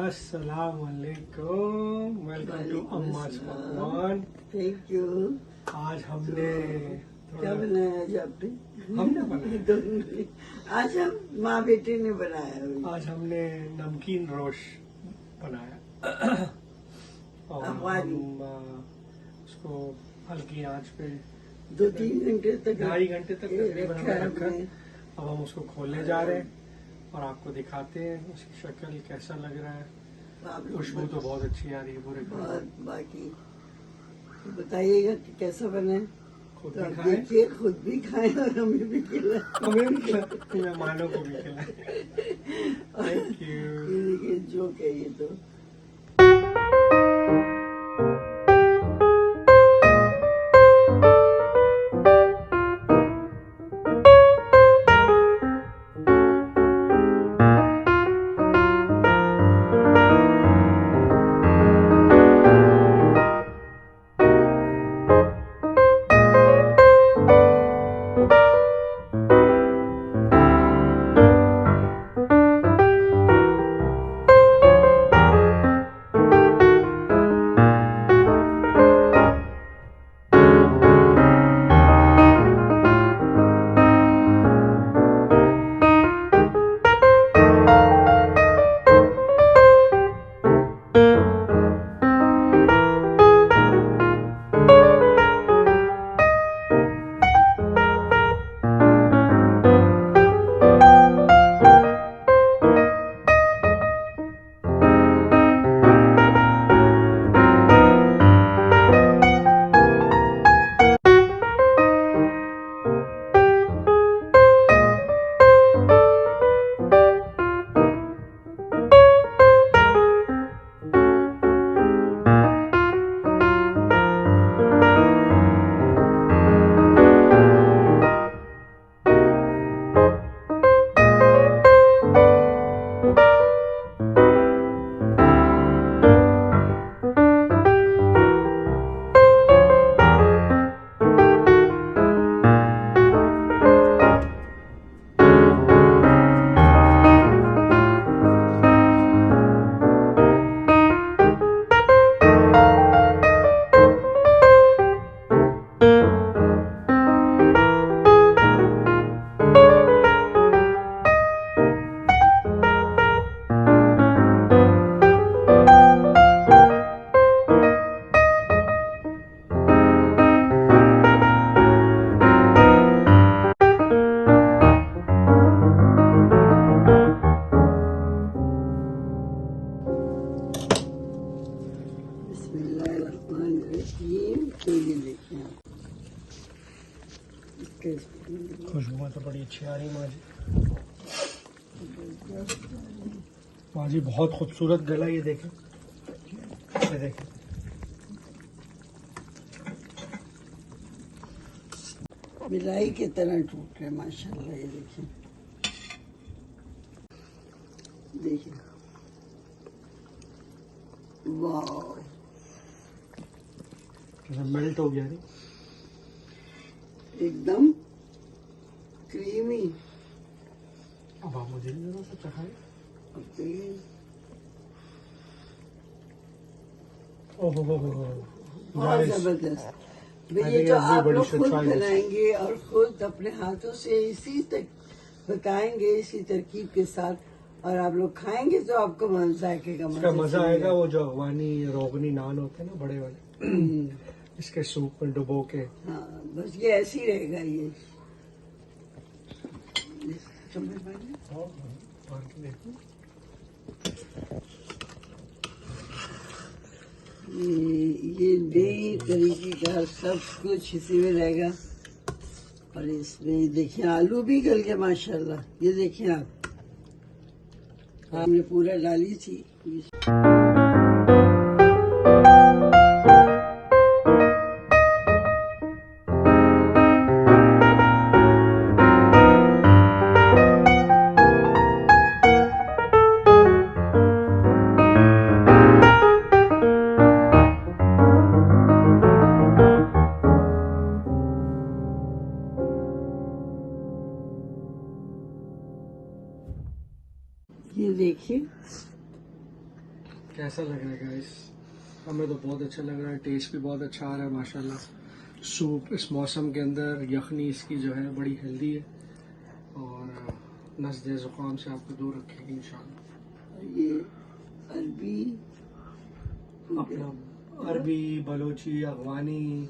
अस्सलाम वालेकुम, welcome to अम्मा's पकवान। Thank you. आज हमने क्या बनाया आज आपने? हमने बनाया आज हम माँ बेटी ने बनाया। आज हमने नमकीन रोश बनाया और अफगानी। हम उसको हल्की आंच पे 2-3 घंटे तक 2.5 घंटे तक तकरीबन रखा हमने है रखा। हमने। अब हम उसको खोलने जा रहे हैं और आपको दिखाते हैं उसकी शक्ल कैसा लग रहा है। आप लोग खुशबू तो बहुत अच्छी आ रही है पूरे घर और में। बाकी तो बताइएगा कि कैसा बने। खुद तो भी आप खाएं, देखिए, खुद भी खाएं और हमें भी खिलाएं। हमें भी खिलाएं, मेहमानों को भी खिलाएं। Thank you. ये देखिए जोक है ये तो। बिस्मिल्लाहिर्रहमानिर्रहीम। तो ये देखिए आप खुशबू तो बड़ी अच्छी आ रही है माँ जी। माँ जी बहुत खूबसूरत गला, ये देखें, ये देखें। मिलाई की तरह टूट रहे माशाल्लाह। ये देखिए देखिए, वाह, मेल्ट हो गया नहीं? एकदम क्रीमी। अब आप मुझे भी जरा सा चखाएं। ओहो हो बहुत जबरदस्त। I ये think जो आप everybody लोग should खुद try this. बनाएंगे और खुद अपने हाथों से इसी तक पकाएंगे, इसी तरकीब के साथ, और आप लोग खाएंगे तो आपको जायके का इसका मजा आएगा। वो जो अफगानी रोगनी नान होते हैं ना बड़े वाले, इसके सूप में डुबो के। हाँ, बस ये ऐसे ही रहेगा। ये चम्मच पानी। और के देखो, ये नई तरीके का सब कुछ इसी में रहेगा। और इसमें देखिए आलू भी गल गया माशाल्लाह। ये देखिए आप, हमने पूरा डाली थी। ये देखिए कैसा लग रहा है गाइस? हमें तो बहुत अच्छा लग रहा है, टेस्ट भी बहुत अच्छा आ रहा है माशाल्लाह। सूप इस मौसम के अंदर, यखनी इसकी जो है बड़ी हेल्दी है और नज़्ज़े ज़ुकाम से आपको दूर रखेगी इंशाल्लाह। ये अरबी अपना अरबी, बलोची, अफगानी,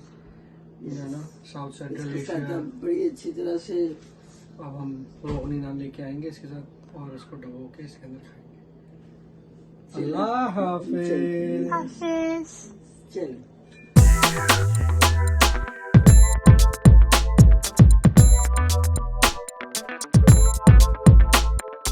ना साउथ सेंट्रल इसके साथ एशिया। आप बड़ी अच्छी तरह से अब हम रोगनी नान लेके आएंगे इसके साथ और इसको डबो के इसके अंदर खाएंगे। अल्लाह हाफिज। हाफिज। चलो।